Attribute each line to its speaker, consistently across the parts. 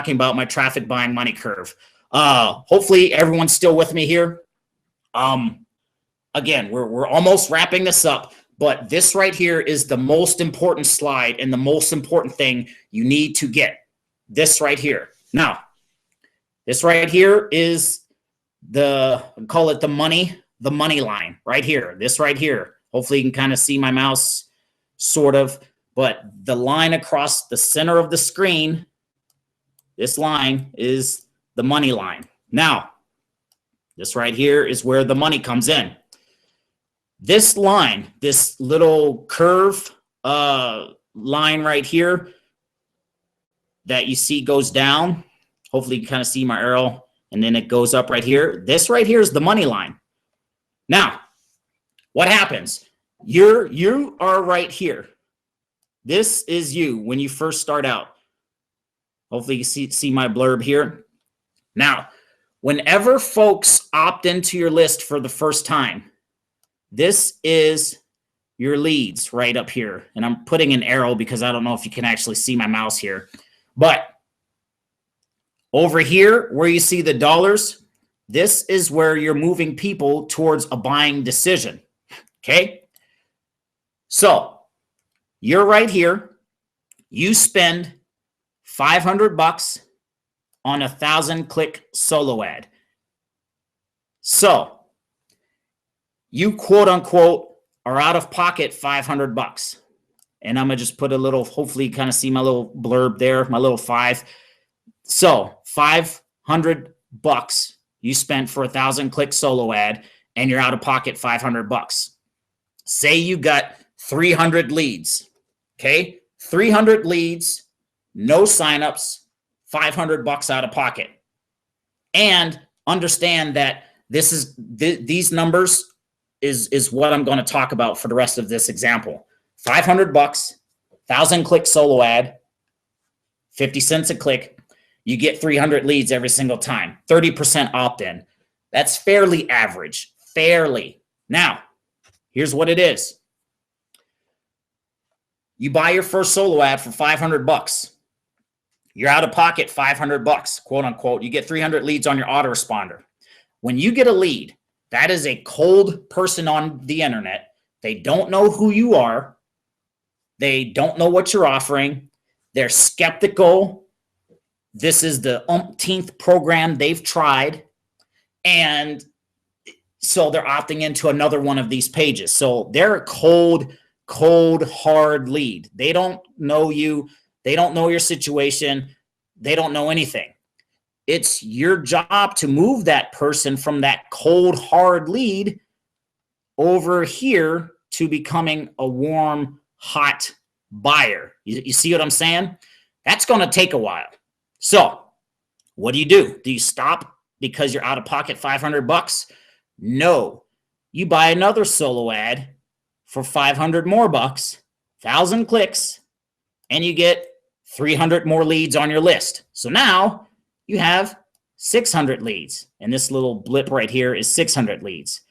Speaker 1: talking about my traffic buying money curve. Hopefully everyone's still with me here. Again, we're almost wrapping this up, but this right here is the most important slide and the most important thing you need to get. This right here. Now, this right here is call it the money line right here. This right here. Hopefully you can kind of see my mouse, sort of, but the line across the center of the screen, this line is the money line. Now, this right here is where the money comes in. This line, this little curve line right here that you see goes down. Hopefully you can kind of see my arrow, and then it goes up right here. This right here is the money line. Now, what happens? You are right here. This is you when you first start out. Hopefully you see my blurb here. Now, whenever folks opt into your list for the first time, this is your leads right up here. And I'm putting an arrow because I don't know if you can actually see my mouse here. But over here where you see the dollars, this is where you're moving people towards a buying decision. Okay? So you're right here. You spend $500 on a 1,000-click solo ad. So you quote unquote are out of pocket $500. And I'm gonna just put a little, hopefully you kind of see my little blurb there, my little 5. So $500 you spent for a 1,000-click solo ad, and you're out of pocket $500. Say you got 300 leads. Okay, 300 leads, no signups, $500 out of pocket. And understand that these numbers is what I'm going to talk about for the rest of this example. $500, 1,000-click solo ad, 50 cents a click. You get 300 leads every single time, 30% opt-in. That's fairly average, fairly. Now, here's what it is. You buy your first solo ad for $500. You're out of pocket $500, quote unquote. You get 300 leads on your autoresponder. When you get a lead, that is a cold person on the internet. They don't know who you are. They don't know what you're offering. They're skeptical. This is the umpteenth program they've tried. And so they're opting into another one of these pages. So they're a cold, hard lead. They don't know you. They don't know your situation. They don't know anything. It's your job to move that person from that cold, hard lead over here to becoming a warm, hot buyer. You see what I'm saying? That's going to take a while. So what do? Do you stop because you're out of pocket $500? No. You buy another solo ad for 500 more bucks, 1,000 clicks, and you get 300 more leads on your list. So now you have 600 leads, and this little blip right here is 600 leads.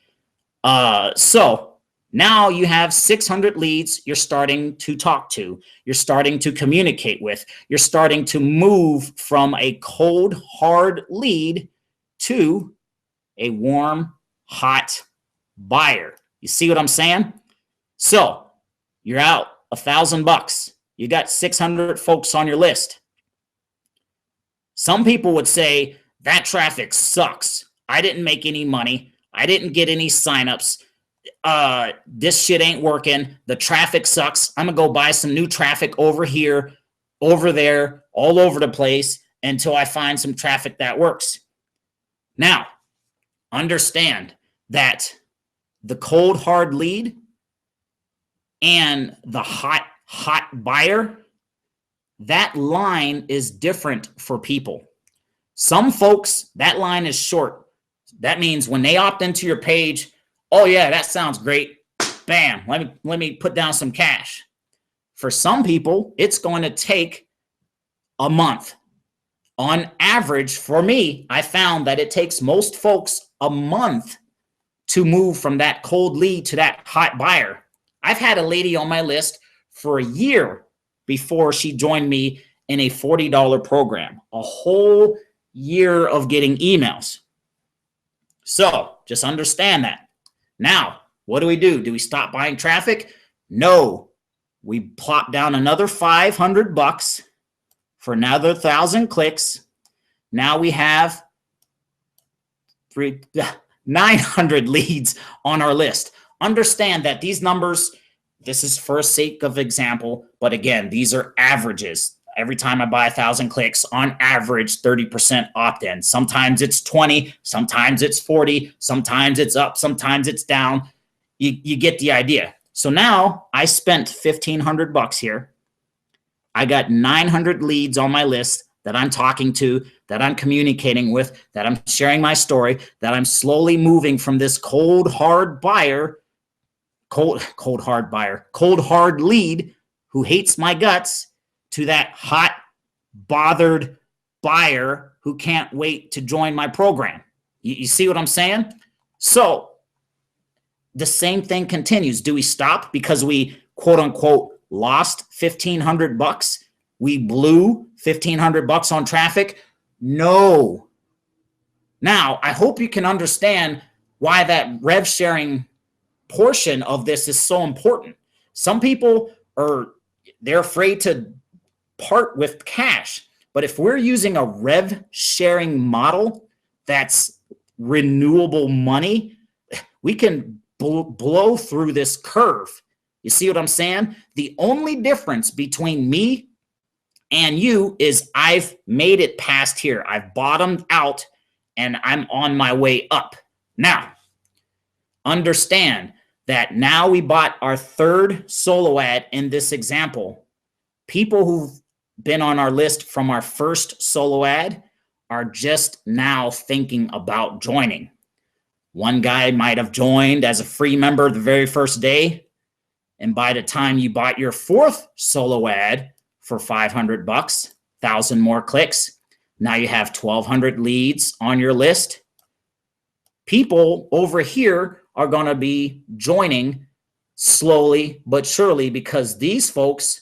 Speaker 1: So now you have 600 leads you're starting to talk to, you're starting to communicate with, you're starting to move from a cold, hard lead to a warm, hot buyer. You see what I'm saying? So you're out $1,000. You got 600 folks on your list. Some people would say that traffic sucks. I didn't make any money. I didn't get any signups. This shit ain't working. The traffic sucks. I'm going to go buy some new traffic over here, over there, all over the place until I find some traffic that works. Now, understand that the cold, hard lead and the hot buyer, that line is different for people. Some folks, that line is short. That means when they opt into your page, oh yeah, that sounds great. Bam, let me put down some cash. For some people, it's going to take a month. On average, for me, I found that it takes most folks a month to move from that cold lead to that hot buyer. I've had a lady on my list for a year before she joined me in a $40 program, a whole year of getting emails. So just understand that. Now, what do? Do we stop buying traffic? No, we plop down another 500 bucks for another 1,000 clicks. Now we have 900 leads on our list. Understand that these numbers, this is for sake of example, but again, these are averages. Every time I buy 1,000 clicks, on average, 30% opt-in. Sometimes it's 20, sometimes it's 40, sometimes it's up, sometimes it's down. You get the idea. So now I spent 1,500 bucks here. I got 900 leads on my list that I'm talking to, that I'm communicating with, that I'm sharing my story, that I'm slowly moving from this cold hard lead who hates my guts to that hot, bothered buyer who can't wait to join my program. You see what I'm saying? So the same thing continues. Do we stop because we quote unquote lost 1,500 bucks? We blew 1,500 bucks on traffic? No. Now, I hope you can understand why that rev sharing portion of this is so important. Some people they're afraid to part with cash. But if we're using a rev sharing model that's renewable money, we can blow through this curve. You see what I'm saying? The only difference between me and you is I've made it past here. I've bottomed out and I'm on my way up. Now, understand that now we bought our third solo ad in this example. People who've been on our list from our first solo ad are just now thinking about joining. One guy might have joined as a free member the very first day. And by the time you bought your fourth solo ad for 500 bucks, 1,000 more clicks, now you have 1,200 leads on your list. People over here are going to be joining slowly but surely because these folks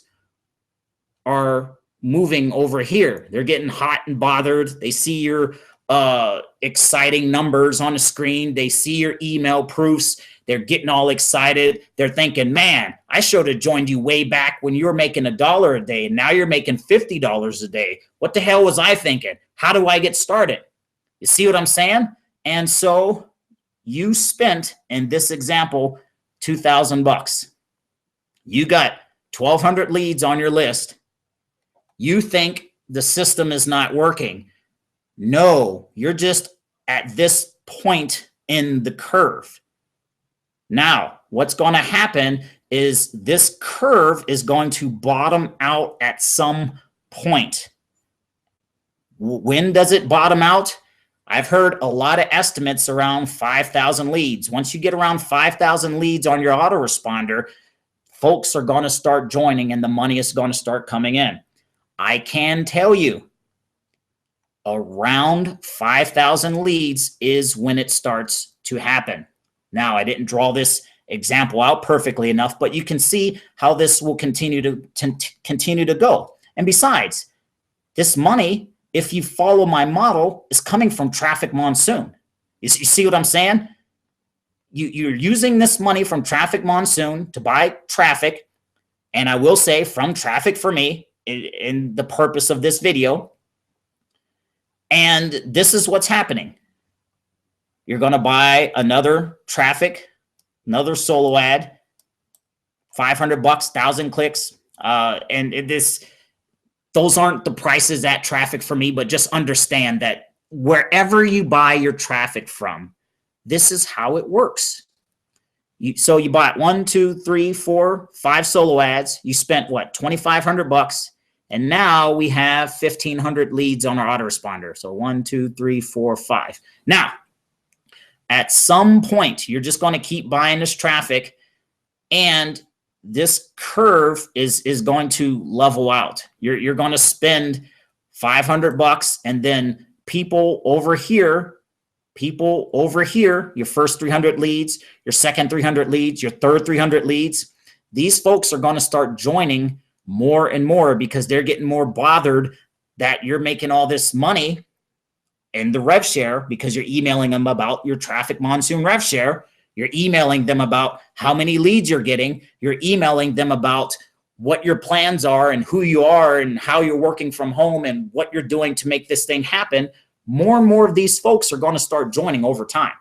Speaker 1: are moving over here. They're getting hot and bothered. They see your exciting numbers on the screen. They see your email proofs. They're getting all excited. They're thinking, man, I should have joined you way back when you were making $1 a day. And now you're making $50 a day. What the hell was I thinking? How do I get started? You see what I'm saying? And so you spent, in this example, 2,000 bucks. You got 1,200 leads on your list. You think the system is not working. No, you're just at this point in the curve. Now, what's going to happen is this curve is going to bottom out at some point. When does it bottom out? I've heard a lot of estimates around 5,000 leads. Once you get around 5,000 leads on your autoresponder, folks are going to start joining and the money is going to start coming in. I can tell you, around 5,000 leads is when it starts to happen. Now, I didn't draw this example out perfectly enough, but you can see how this will continue to go. And besides, this money, if you follow my model, is coming from Traffic Monsoon. You see what I'm saying? You're using this money from Traffic Monsoon to buy traffic, and I will say from Traffic for Me, in the purpose of this video. And this is what's happening. You're going to buy another traffic, another solo ad, 500 bucks, 1,000 clicks. Those aren't the prices at Traffic for Me, but just understand that wherever you buy your traffic from, this is how it works. So you bought 1, 2, 3, 4, 5 solo ads. You spent what, 2,500 bucks. And now we have 1,500 leads on our autoresponder. So 1, 2, 3, 4, 5. Now, at some point, you're just going to keep buying this traffic, and this curve is going to level out. You're going to spend 500 bucks, and then people over here, your first 300 leads, your second 300 leads, your third 300 leads, these folks are going to start joining more and more because they're getting more bothered that you're making all this money in the rev share because you're emailing them about your Traffic Monsoon rev share. You're emailing them about how many leads you're getting. You're emailing them about what your plans are and who you are and how you're working from home and what you're doing to make this thing happen. More and more of these folks are going to start joining over time.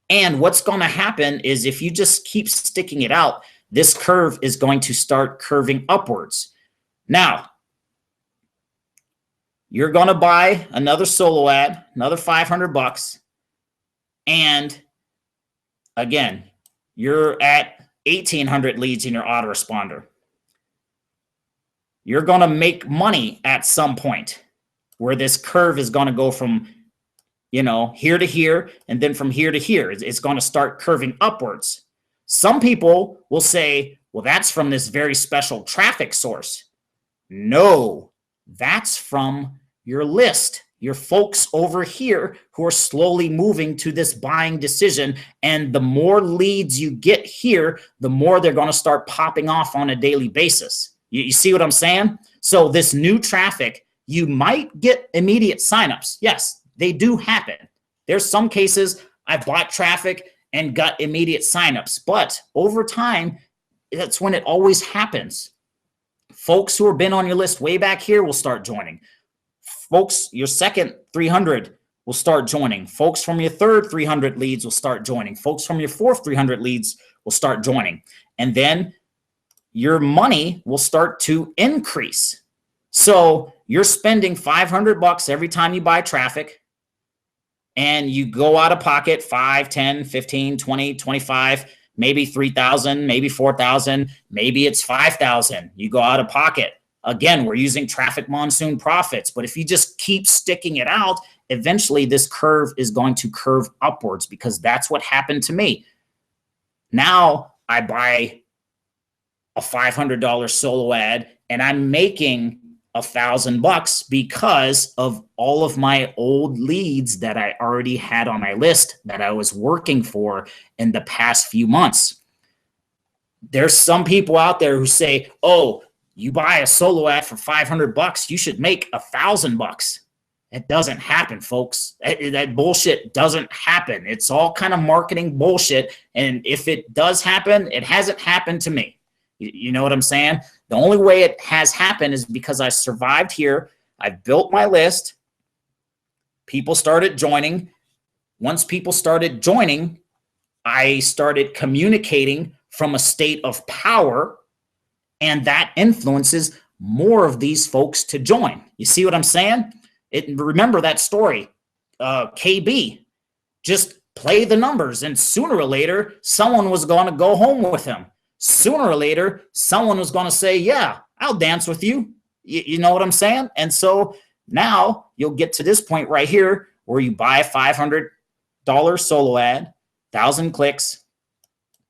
Speaker 1: And what's going to happen is if you just keep sticking it out, this curve is going to start curving upwards. Now, you're going to buy another solo ad, another 500 bucks. And again, you're at 1,800 leads in your autoresponder. You're going to make money at some point where this curve is going to go from, here to here, and then from here to here. It's going to start curving upwards. Some people will say, well, that's from this very special traffic source. No, that's from your list, your folks over here who are slowly moving to this buying decision. And the more leads you get here, the more they're going to start popping off on a daily basis. You see what I'm saying? So this new traffic, you might get immediate signups. Yes, they do happen. There's some cases I've bought traffic and got immediate signups, but over time, that's when it always happens. Folks who have been on your list way back here will start joining. Folks, your second 300 will start joining. Folks from your third 300 leads will start joining. Folks from your fourth 300 leads will start joining. And then your money will start to increase. So you're spending 500 bucks every time you buy traffic, and you go out of pocket 5, 10, 15, 20, 25, maybe 3,000, maybe 4,000, maybe it's 5,000. You go out of pocket. Again, we're using Traffic Monsoon profits, but if you just keep sticking it out, eventually this curve is going to curve upwards because that's what happened to me. Now I buy a $500 solo ad and I'm making $1,000 because of all of my old leads that I already had on my list that I was working for in the past few months. There's some people out there who say, oh, you buy a solo ad for $500, you should make $1,000. It doesn't happen, folks. That bullshit doesn't happen. It's all kind of marketing bullshit. And if it does happen, it hasn't happened to me. You know what I'm saying? The only way it has happened is because I survived here. I built my list. People started joining. Once people started joining, I started communicating from a state of power, and that influences more of these folks to join. You see what I'm saying? Remember that story, KB. Just play the numbers, and sooner or later, someone was going to go home with him. Sooner or later, someone was going to say, yeah, I'll dance with you. You know what I'm saying? And so now you'll get to this point right here where you buy a $500 solo ad, 1,000 clicks,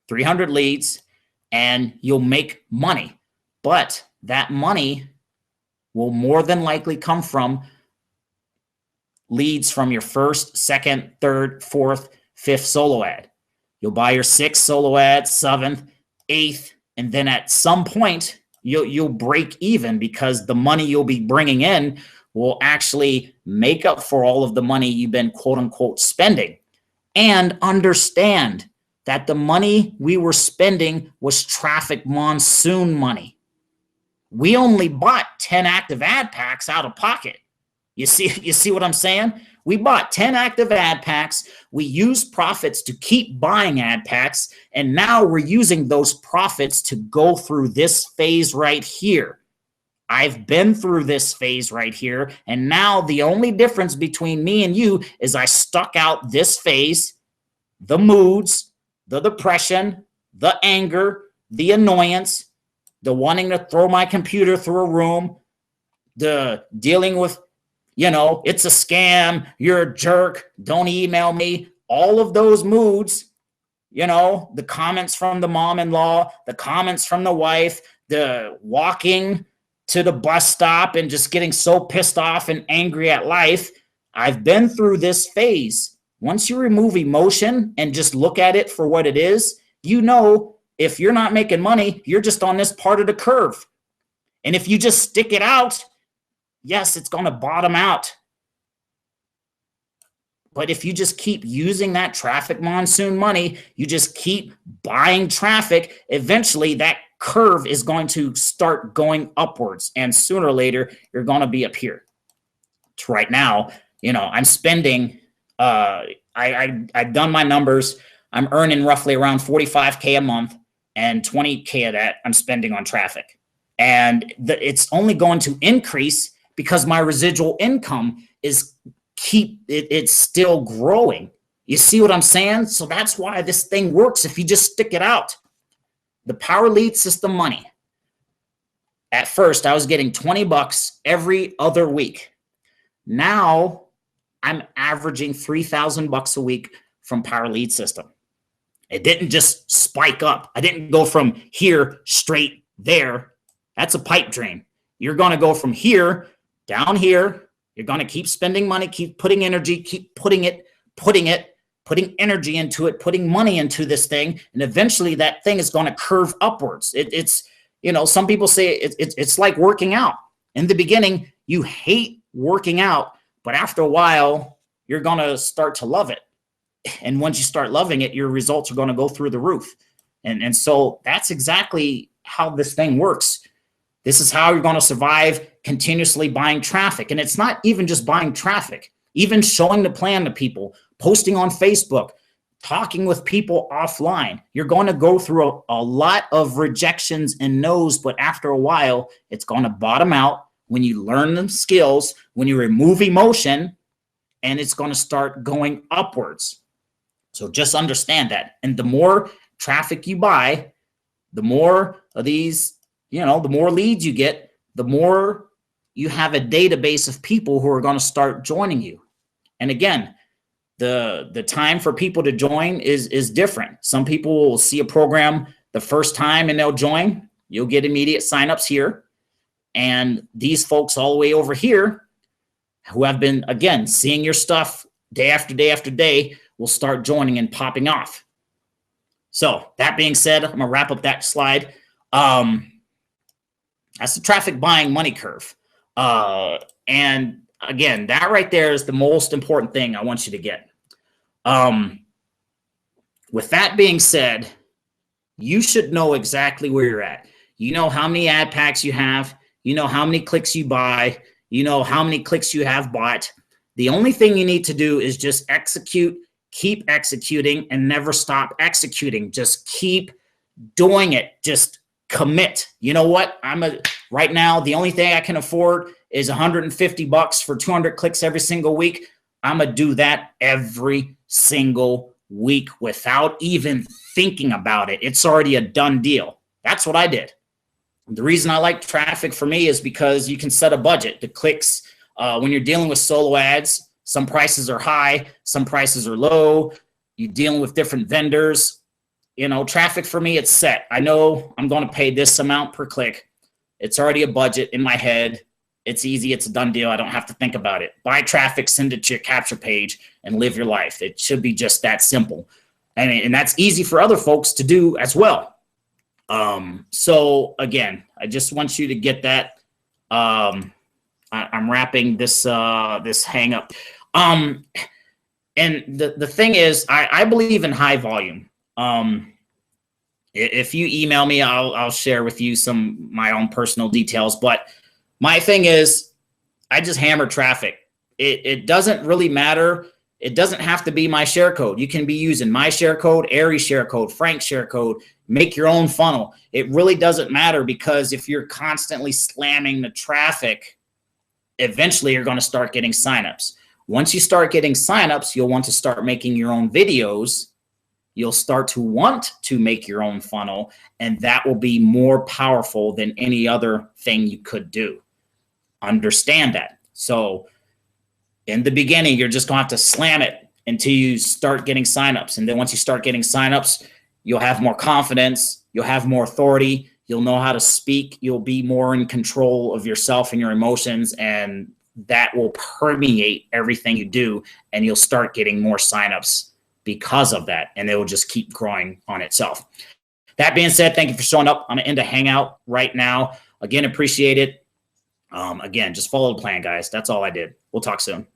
Speaker 1: 300 leads, and you'll make money. But that money will more than likely come from leads from your first, second, third, fourth, fifth solo ad. You'll buy your sixth solo ad, seventh, eighth, and then at some point you'll break even because the money you'll be bringing in will actually make up for all of the money you've been quote unquote spending. And understand that the money we were spending was Traffic Monsoon money. We only bought 10 active ad packs out of pocket. You see what I'm saying? We bought 10 active ad packs. We used profits to keep buying ad packs. And now we're using those profits to go through this phase right here. I've been through this phase right here. And now the only difference between me and you is I stuck out this phase, the moods, the depression, the anger, the annoyance, the wanting to throw my computer through a room, the dealing with, it's a scam, you're a jerk, don't email me, all of those moods, the comments from the mom-in-law, the comments from the wife, the walking to the bus stop and just getting so pissed off and angry at life. I've been through this phase. Once you remove emotion and just look at it for what it is, if you're not making money, you're just on this part of the curve. And if you just stick it out, yes, it's going to bottom out. But if you just keep using that traffic monsoon money, you just keep buying traffic, eventually that curve is going to start going upwards. And sooner or later, you're going to be up here. Right now, I'm spending, I've done my numbers. I'm earning roughly around 45K a month, and 20K of that I'm spending on traffic. And it's only going to increase because my residual income is it's still growing. You see what I'm saying? So that's why this thing works if you just stick it out. The Power Lead System money. At first, I was getting 20 bucks every other week. Now I'm averaging 3,000 bucks a week from Power Lead System. It didn't just spike up. I didn't go from here straight there. That's a pipe dream. You're going to go from here down here. You're going to keep spending money, keep putting energy, keep putting energy into it, putting money into this thing. And eventually that thing is going to curve upwards. It's some people say it's like working out. In the beginning, you hate working out, but after a while, you're going to start to love it. And once you start loving it, your results are going to go through the roof. And so that's exactly how this thing works. This is how you're going to survive continuously buying traffic. And it's not even just buying traffic, even showing the plan to people, posting on Facebook, talking with people offline. You're going to go through a lot of rejections and no's, but after a while, it's going to bottom out when you learn the skills, when you remove emotion, and it's going to start going upwards. So just understand that. And the more traffic you buy, the more of these, the more leads you get, the more you have a database of people who are going to start joining you. And again, the time for people to join is different. Some people will see a program the first time and they'll join. You'll get immediate signups here. And these folks all the way over here who have been, again, seeing your stuff day after day after day will start joining and popping off. So that being said, I'm going to wrap up that slide. That's the traffic buying money curve. And again, that right there is the most important thing I want you to get. With that being said, you should know exactly where you're at. You know how many ad packs you have. You know how many clicks you buy. You know how many clicks you have bought. The only thing you need to do is just execute, keep executing, and never stop executing. Just keep doing it. Just commit. You know what? Right now, the only thing I can afford is 150 bucks for 200 clicks every single week. I'm going to do that every single week without even thinking about it. It's already a done deal. That's what I did. The reason I like traffic for me is because you can set a budget. The clicks, when you're dealing with solo ads, some prices are high, some prices are low. You're dealing with different vendors. Traffic for me, it's set. I know I'm going to pay this amount per click. It's already a budget in my head. It's easy. It's a done deal. I don't have to think about it. Buy traffic, send it to your capture page, and live your life. It should be just that simple. And that's easy for other folks to do as well. So again, I just want you to get that. I'm wrapping this hang up. And the thing is, I believe in high volume. If you email me, I'll share with you my own personal details. But my thing is, I just hammer traffic. It doesn't really matter. It doesn't have to be my share code. You can be using my share code, Aries share code, Frank's share code. Make your own funnel. It really doesn't matter, because if you're constantly slamming the traffic, eventually you're going to start getting signups. Once you start getting signups, you'll want to start making your own videos. You'll start to want to make your own funnel, and that will be more powerful than any other thing you could do. Understand that. So in the beginning, you're just going to have to slam it until you start getting signups. And then once you start getting signups, you'll have more confidence. You'll have more authority. You'll know how to speak. You'll be more in control of yourself and your emotions, and that will permeate everything you do, and you'll start getting more signups because of that, and it will just keep growing on itself. That being said, thank you for showing up. I'm going to end a hangout right now. Again, appreciate it. Again, just follow the plan, guys. That's all I did. We'll talk soon.